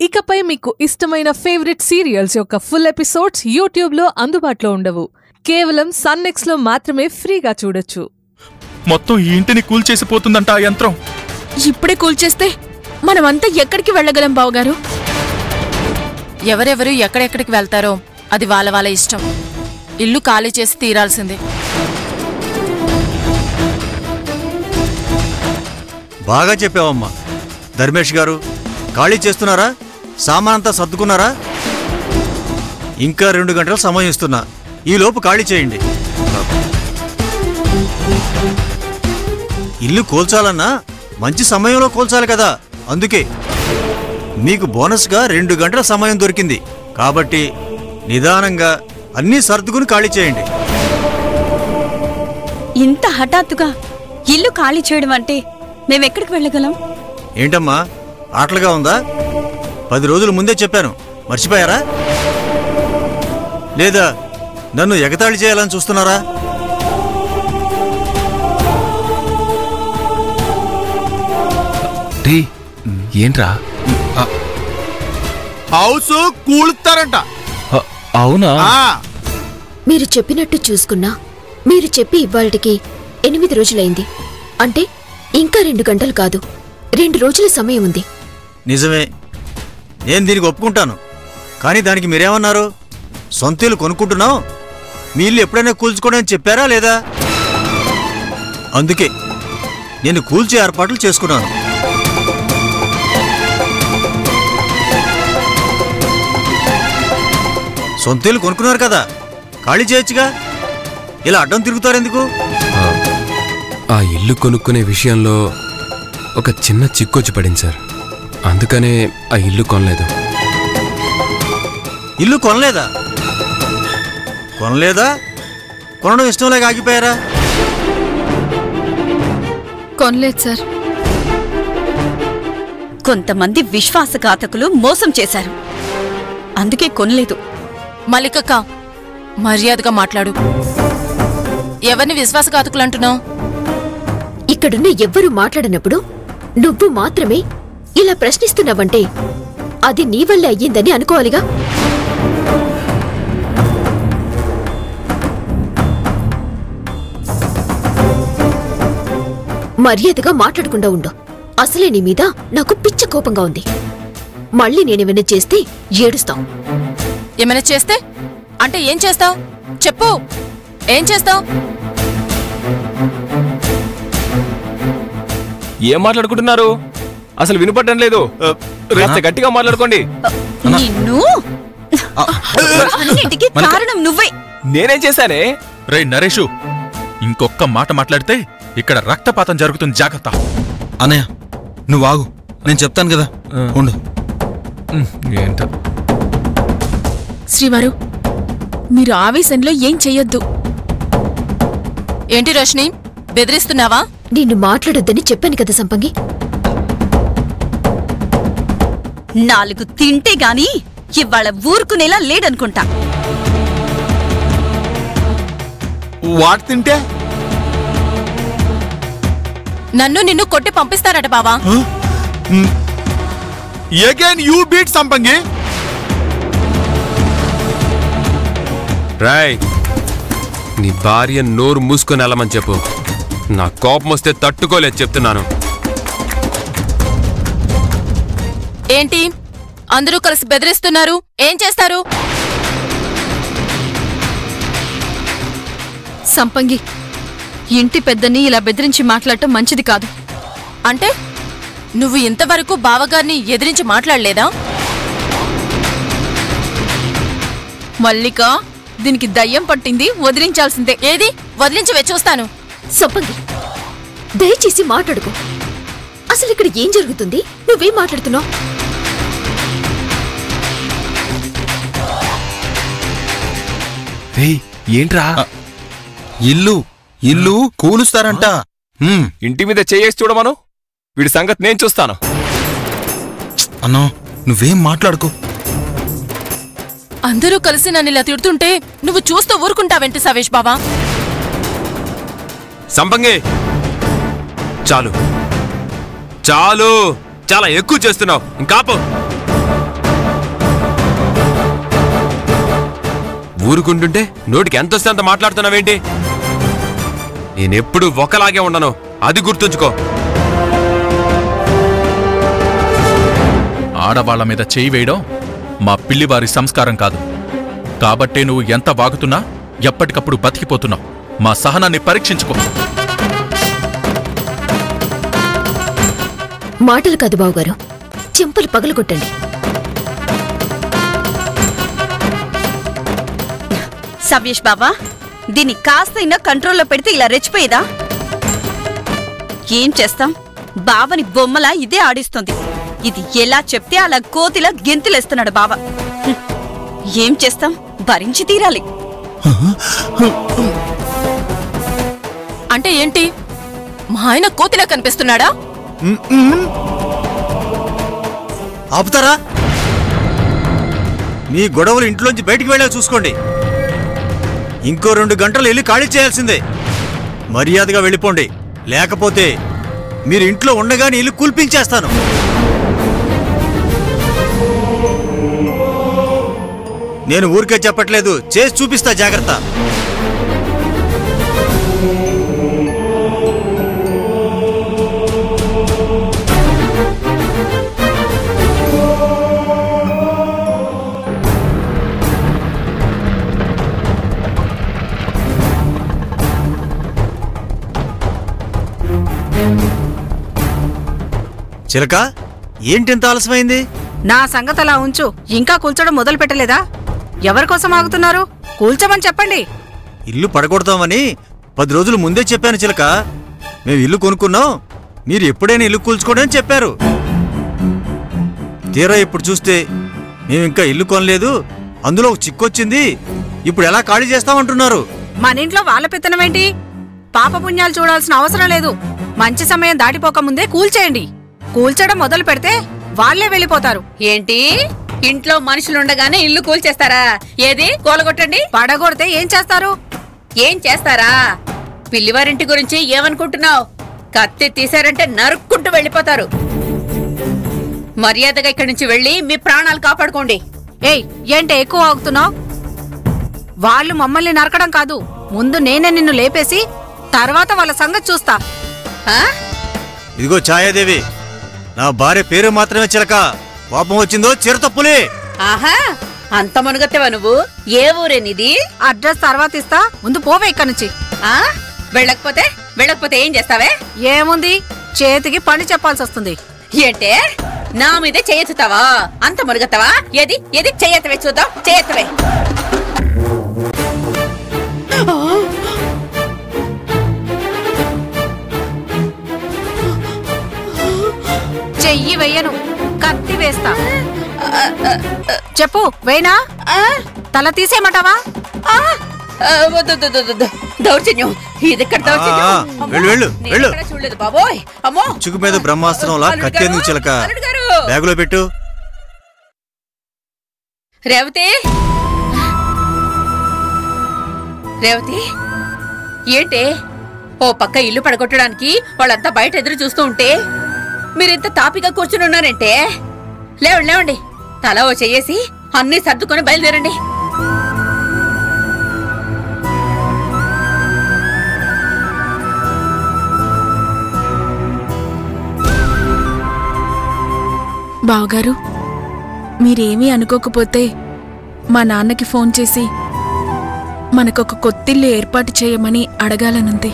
ఇకపై మీకు ఇష్టమైన ఫేవరెట్ సీరియల్స్ యొక్క ఫుల్ ఎపిసోడ్స్ యూట్యూబ్లో అందుబాటులో ఉండవు. కేవలం సన్నెక్స్లో మాత్రమే ఫ్రీగా చూడొచ్చు. మొత్తం ఈ ఇంటిని కూల్చేసిపోతుందంట ఆ యంత్రం. ఇప్పుడే కూల్చేస్తే మనమంతా ఎక్కడికి వెళ్ళగలం బావగారు? ఎవరెవరు ఎక్కడెక్కడికి వెళ్తారో అది వాళ్ళ వాళ్ళ ఇష్టం. ఇల్లు ఖాళీ చేసి తీరాల్సిందే. బాగా చెప్పావమ్మా. ధర్మేష్ గారు, ఖాళీ చేస్తున్నారా? సామానంతా సర్దుకున్నారా? ఇంకా 2 గంటల సమయం ఇస్తున్నా, ఈలోపు ఖాళీ చేయండి. ఇల్లు కోల్చాలన్నా మంచి సమయంలో కోల్చాలి కదా. అందుకే మీకు బోనస్గా 2 గంటల సమయం దొరికింది. కాబట్టి నిదానంగా అన్నీ సర్దుకుని ఖాళీ చేయండి. ఇంత హఠాత్తుగా ఇల్లు ఖాళీ చేయడం అంటే మేమెక్కడికి వెళ్ళగలం? ఏంటమ్మా, ఆటలుగా ఉందా? 10 రోజుల ముందే చెప్పాను, మర్చిపోయారా? లేదా నన్ను ఎగతాళి చేయాలని చూస్తున్నారా? ఏంట్రా? హౌస్ కూలుతారంట. అవునా? మీరు చెప్పినట్టు చూసుకున్నా మీరు చెప్పి ఇవాళకి 8 రోజులైంది. అంటే ఇంకా 2 గంటలు కాదు, 2 రోజుల సమయం ఉంది. నిజమే, నేను దీనికి ఒప్పుకుంటాను. కానీ దానికి మీరేమన్నారు? సొంత ఇల్లు కొనుక్కుంటున్నావు, మీ ఇల్లు ఎప్పుడైనా కూల్చుకోవడానికి చెప్పారా లేదా? అందుకే నేను కూల్చే ఏర్పాట్లు చేసుకున్నాను. సొంత ఇల్లు కొనుక్కున్నారు కదా, ఖాళీ చేయొచ్చుగా. ఇలా అడ్డం తిరుగుతారెందుకు? ఆ ఇల్లు కొనుక్కునే విషయంలో ఒక చిన్న చిక్కొచ్చి పడింది సార్. అందుకనే ఆ ఇల్లు కొనలేదు. ఇల్లు కొనలేదా? కొనలేదా? కొనడం ఇష్టం లేక ఆగిపోయారా? కొనలేదు సార్. కొంతమంది విశ్వాసఘాతకులు మోసం చేశారు, అందుకే కొనలేదు. మల్లికక్క, మర్యాదగా మాట్లాడు. ఎవరిని విశ్వాసఘాతకులు అంటున్నావు? ఇక్కడున్న ఎవ్వరూ మాట్లాడనప్పుడు నువ్వు మాత్రమే ఇలా ప్రశ్నిస్తున్నావంటే అది నీ వల్లే అయ్యిందని అనుకోవాలిగా. మర్యాదగా మాట్లాడకుండా ఉండు. అసలే నీ మీద నాకు పిచ్చ కోపంగా ఉంది. మళ్ళీ నేనేమైనా చేస్తే ఏడుస్తాం. ఏమైనా చేస్తే అంటే ఏం చేస్తావు? చెప్పు, ఏం చేస్తావు? ఏం మాట్లాడుకుంటున్నారు? అసలు వినపడడం లేదు. గట్టిగా మాట్లాడుకోండి. నిన్ను అన్నిటికీ కారణం నువ్వే. నేనేం చేశానే? రే నరేషు, ఇంకొక్క మాట మాట్లాడితే ఇక్కడ రక్తపాతం జరుగుతుంది, జాగ్రత్త. అన్నయ్య నువ్వు ఆగు, నేను చెప్తాను కదా, ఉండు. ఏంటో శ్రీవారు, మీరు ఆవేశంలో ఏం చెయ్యొద్దు. ఏంటి రోషిని, బెదిరిస్తున్నావా? నిన్ను మాట్లాడొద్దని చెప్పాను కదా సంపంగి. 4 తింటే గాని ఇవాళ ఊరుకునేలా లేడనుకుంటా. వాట్ తింటే? నన్ను నిన్ను కొట్టి పంపిస్తారట బావా. అగైన్ యూ బీట్ సంపంగి. రాయ్, నీ భార్య నోరు మూసుకొని వెళ్ళమని చెప్పు. నా కోపం వస్తే తట్టుకోలేదు చెప్తున్నాను. ఏంటి అందరూ కలిసి బెదిరిస్తున్నారు? ఏం చేస్తారు? సంపంగి, ఇంటి పెద్దని ఇలా బెదిరించి మాట్లాడటం మంచిది కాదు. అంటే నువ్వు ఇంతవరకు బావగారిని ఎదిరించి మాట్లాడలేదా? మల్లిక, దీనికి దయ్యం పట్టింది, వదిలించాల్సిందే. ఏది వదిలించి చూస్తాను. సంపంగి, దయచేసి మాట్లాడుకో. అసలు ఇక్కడ ఏం జరుగుతుంది? నువ్వేం మాట్లాడుతున్నావు? ఏంట్రా? ఇల్లు కూలుస్తారంట. ఇంటి మీద చేయేసి చూడమను. వీడి సంగతి నేను చూస్తాను. అన్నా నువ్వేం మాట్లాడుకో. అందరూ కలిసి నన్ను ఇలా తిడుతుంటే నువ్వు చూస్తూ ఊరుకుంటావేంటి సవేష్ బావా? సంపంగి, చాలు చాలు, చాలా ఎక్కువ చేస్తున్నావు. ఇంకాపు. ఊరుకుంటుంటే నోటికి ఎంతొస్తే అంత మాట్లాడుతున్నావేంటి? నేనెప్పుడు ఒకలాగే ఉండను, అది గుర్తుంచుకో. ఆడవాళ్ల మీద చేయి వేయడం మా పిల్లివారి సంస్కారం కాదు. కాబట్టే నువ్వు ఎంత వాగుతున్నా ఎప్పటికప్పుడు బతికిపోతున్నావు. మా సహనాన్ని పరీక్షించుకో. మాటలు కాదు బావగారు, చెంపలు పగలగొట్టండి. సవ్యేష్ బాబా, దీన్ని కాస్తైనా కంట్రోల్లో పెడితే ఇలా రెచ్చిపోయేదా? ఏం చేస్తాం, బావని బొమ్మలా ఇదే ఆడిస్తుంది. ఇది ఎలా చెప్తే అలా కోతిలా గెంతులేస్తున్నాడు బావ. ఏం చేస్తాం, భరించి తీరాలి. అంటే ఏంటి, మా ఆయన కోతిలా కనిపిస్తున్నాడా? ఆపుతారా? మీ గొడవలు ఇంట్లోంచి బయటికి వెళ్ళా చూసుకోండి. ఇంకో 2 గంటలు ఇల్లు ఖాళీ చేయాల్సిందే. మర్యాదగా వెళ్ళిపోండి, లేకపోతే మీరు ఇంట్లో ఉండగానే ఇల్లు కూల్పించేస్తాను. నేను ఊరికే చెప్పట్లేదు, చేసి చూపిస్తా, జాగ్రత్త. చిలక, ఏంటింత ఆలస్యమైంది? నా సంగతలా ఉంచు, ఇంకా కూల్చడం మొదలు పెట్టలేదా? ఎవరికోసం ఆగుతున్నారు? కూల్చమని చెప్పండి. ఇల్లు పడగొడతామని 10 రోజులు ముందే చెప్పాను చిలక. మేము ఇల్లు కొనుక్కున్నాం, మీరు ఎప్పుడైనా ఇల్లు కూల్చుకోండి అని చెప్పారు. తీరా ఇప్పుడు చూస్తే మేము ఇంకా ఇల్లు కొనలేదు, అందులో ఒక చిక్కొచ్చింది, ఇప్పుడు ఎలా ఖాళీ చేస్తామంటున్నారు. మన ఇంట్లో వాళ్ళ పెత్తనమేంటి? పాపపుణ్యాలు చూడాల్సిన అవసరం లేదు. మంచి సమయం దాటిపోకముందే కూల్చేయండి. కూల్చడం మొదలు పెడితే వాళ్లే వెళ్ళిపోతారు. ఏంటి, ఇంట్లో మనుషులుండగానే ఇల్లు కూల్చేస్తారా? ఏది కూలగొట్టండి. పడగొడితే ఏం చేస్తారు? ఏం చేస్తారా? పిల్లివారింటి గురించి ఏమనుకుంటున్నావు? కత్తి తీశారంటే నరుక్కుంటూ వెళ్ళిపోతారు. మర్యాదగా ఇక్కడి నుంచి వెళ్ళి మీ ప్రాణాలు కాపాడుకోండి. ఏయ్, ఏంటి ఎక్కువ ఆగుతున్నావు? వాళ్ళు మమ్మల్ని నరకడం కాదు, ముందు నేనే నిన్ను లేపేసి తర్వాత వాళ్ళ సంగతి చూస్తా. ఇదిగో ఛాయాదేవి, నా భార్య పేరు మాత్రమే చిలక. కోపం వచ్చిందో చిరతప్పులే. ఆహా, అంత మునుగత్తేవా నువ్వు? ఏ ఊరేనిది? అడ్రస్ తర్వాత ఇస్తా, ముందు పోవే ఇక్కడి నుంచి. వెళ్ళకపోతే ఏం చేస్తావే? ఏముంది, చేతికి పని చెప్పాల్సి వస్తుంది. ఏంటే, నా మీదే చేయెత్తుతావా? అంత మునుగత్తవా? ఏది ఏది చేయెత్తవే చూద్దాం, చేయెత్తవే. చెయ్యి వెయ్యను, కత్తి వేస్తా. చెప్పు, వేయనా? తల తీసేయమంటావా? దౌర్జన్యం, ఇది చూడలేదు బాబోయ్. అమ్మో, చుకు మీద బ్రహ్మాస్త్రంలా కత్తేందుకు చిలక? బ్యాగులో పెట్టు. రేవతి, రేవతి, ఏంటే ఓ పక్క ఇల్లు పడగొట్టడానికి వాళ్ళంతా బయట ఎదురు చూస్తూ ఉంటే మీరింత తాపిగా కూర్చుని ఉన్నారంటే? లేవండి లేవండి, తల ఓ చెయ్యేసి అన్నీ సర్దుకొని బయలుదేరండి. బావగారు, మీరేమీ అనుకోకపోతే మా నాన్నకి ఫోన్ చేసి మనకొక కొత్తిల్లు ఏర్పాటు చేయమని అడగాలనుంది.